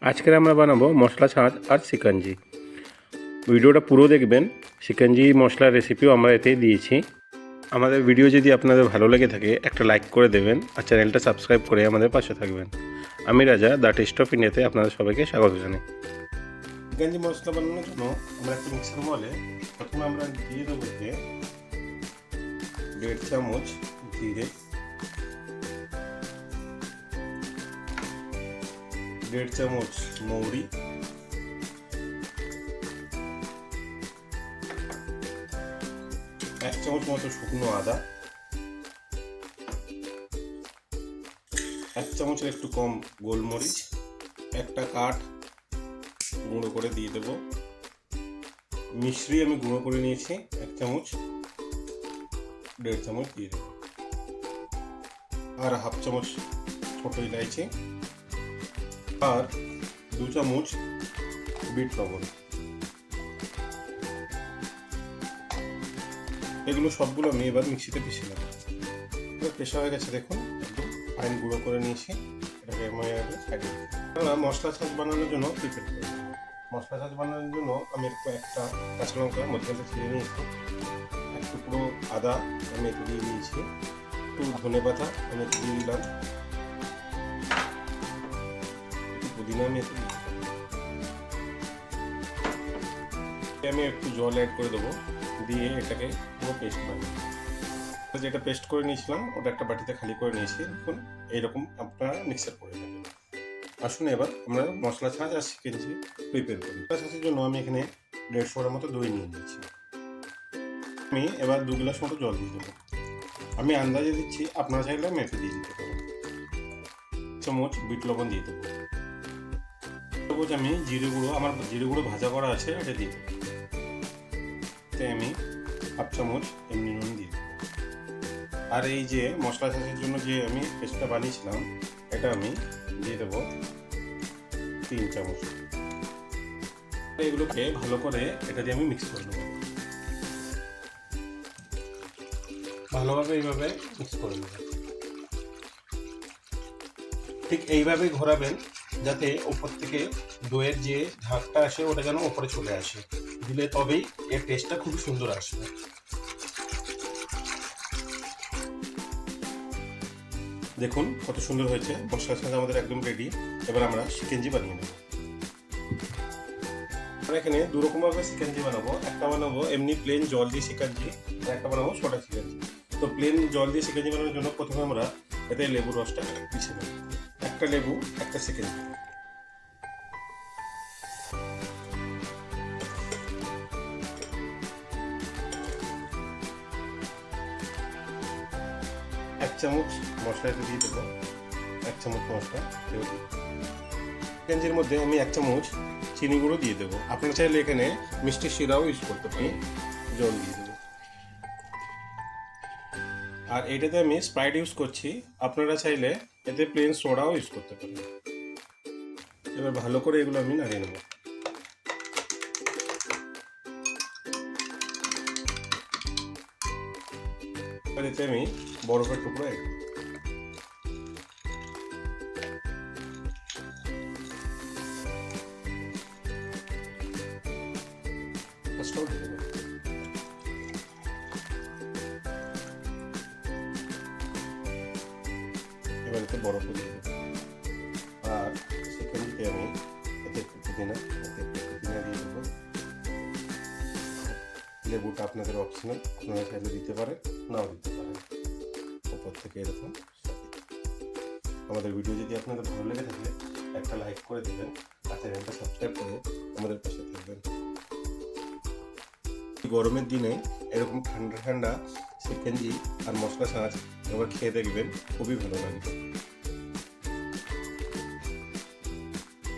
আজকে আমরা বানাবো মশলা ছাঁচ আর শিকঞ্জি। ভিডিওটা পুরো দেখবেন। শিকঞ্জি মশলার রেসিপিও আমরা এতেই দিয়েছি। আমাদের ভিডিও যদি আপনাদের ভালো লেগে থাকে একটা লাইক করে দেবেন আর চ্যানেলটা সাবস্ক্রাইব করে আমাদের পাশে থাকবেন। আমি রাজা, দ্য টেস্ট অফ ইন্ডিয়াতে আপনাদের সবাইকে স্বাগত জানাই। শিকঞ্জি মশলা বানানোর জন্য আমরা একটা মিক্সার বলে প্রথমে আমরা দিয়ে দেবো 1.5 চামচ জিরে, 1.5 চামচ মৌরি, 1 চামচ মতো শুকনো আদা, 1 চামচের একটু কম গোলমরিচ, একটা কাঠ গুঁড়ো করে দিয়ে দেব। মিশ্রি আমি গুঁড়ো করে নিয়েছি 1 চামচ, 1.5 চামচ দিয়ে দেব। আর 1/2 চামচ ছোট ইলাইচি আর 2 চামচ বিট লবণ। এগুলো সবগুলো আমি এবার মিক্সিতে পিষে নেব। পেশা হয়ে গেছে, দেখুন একদম ফাইন গুঁড়ো করে নিয়েছি। এটাকে আমি সাইডে মশলা ছাঁচ বানানোর জন্য প্রিপেয়ার করি। মশলা ছাঁচ বানানোর জন্য আমি একটা কাঁচা লঙ্কা মধ্যে ছিঁড়ে নিয়েছি, এক টুকরো আদা আমি একটু দিয়ে দিয়েছি, একটু ধনে পাতা আমি একটু দিয়ে দিলাম, একটু পুদিনা আমি একটু দিয়ে আমি একটু জল অ্যাড করে দেবো, দিয়ে এটাকে পুরো পেস্ট বানাবো। যেটা পেস্ট করে নিয়েছিলাম ওটা একটা বাটিতে খালি করে নিয়েছি। দেখুন এইরকম আপনারা মিক্সার করে নেবেন। আসুন এবার আমরা মশলা ছাঁচ আর শিকঞ্জি প্রিপেয়ার করি। মশলা ছাঁচের জন্য আমি এখানে 150 গ্রাম মতো দই নিয়ে নিয়েছি। আমি এবার 2 গ্লাস মতো জল দিয়ে দেবো। আমি আন্দাজে দিচ্ছি, আপনারা চাইলে মেপে দিয়ে দিতে পারেন। চামচ বিট লবণ দিয়ে দেবো। আমি জিরে গুঁড়ো, আমার জিরে গুঁড়ো ভাজা করা আছে, এটা দিয়ে দেবো। আমি 1/2 চামচ এমনি নুন দিয়ে দেবো। আর এই যে মশলা ছাঁচের জন্য যে আমি পেস্টটা বানিয়েছিলাম এটা আমি দিয়ে দেবো 3 চামচ। এগুলোকে ভালো করে এটা দিয়ে আমি মিক্স করে নেবো। ভালোভাবে এইভাবে মিক্স করে নেব। ঠিক এইভাবে ঘোরাবেন যাতে উপর থেকে দইয়ের যে ঝাঁকটা আসে ওটা যেন উপরে চলে আসে, দিলে তবেই এর টেস্টটা খুব সুন্দর আসবে। দেখুন কত সুন্দর হয়েছে। মশলার সাথে আমাদের একদম রেডি। এবার আমরা শিকঞ্জি বানিয়ে নেব। আমরা এখানে 2 রকম ভাবে শিকঞ্জি বানাবো। একটা বানাবো এমনি প্লেন জল দিয়ে শিকঞ্জি, আর একটা বানাবো সোডা শিকঞ্জি। তো প্লেন জল দিয়ে শিকঞ্জি বানানোর জন্য প্রথমে আমরা এতে লেবুর রসটা পিষে নেব। একটা লেবু, একটা শিকঞ্জি। এক চামচ মশলা এতে দিয়ে দেবো, 1 চামচ মশলা শিকঞ্জির মধ্যে আমি 1 চামচ চিনি গুঁড়ো দিয়ে দেবো। আপনারা চাইলে এখানে মিষ্টি শিরাও ইউজ করতে পারেন। জল দিয়ে দেবো। আর এটাতে আমি স্প্রাইট ইউজ করছি, আপনারা চাইলে এতে প্লেন সোডাও ইউজ করতে পারেন। এবার ভালো করে এগুলো আমি নাড়িয়ে নেব। এবার এতে আমি বরফের টুকরো অ্যাড করব। এবার এতে বরফও দিয়ে দেবো। আর শিকঞ্জিতে আমি এতে একটু পুদিনা দিয়ে দেবো। লেবুটা আপনাদের অপশনাল, আপনারা চাইলে দিতে পারেন, নাও দিতে পারেন। উপর থেকে এরকম। আমাদের ভিডিও যদি আপনাদের ভালো লেগে থাকে একটা লাইক করে দেবেন আর চ্যানেলটা সাবস্ক্রাইব করে আমাদের পাশে থাকবেন। গরমের দিনে এরকম ঠান্ডা ঠান্ডা শিকঞ্জি আর মশলা ছাঁচ এবার খেয়ে দেখবেন, খুবই ভালো লাগবে।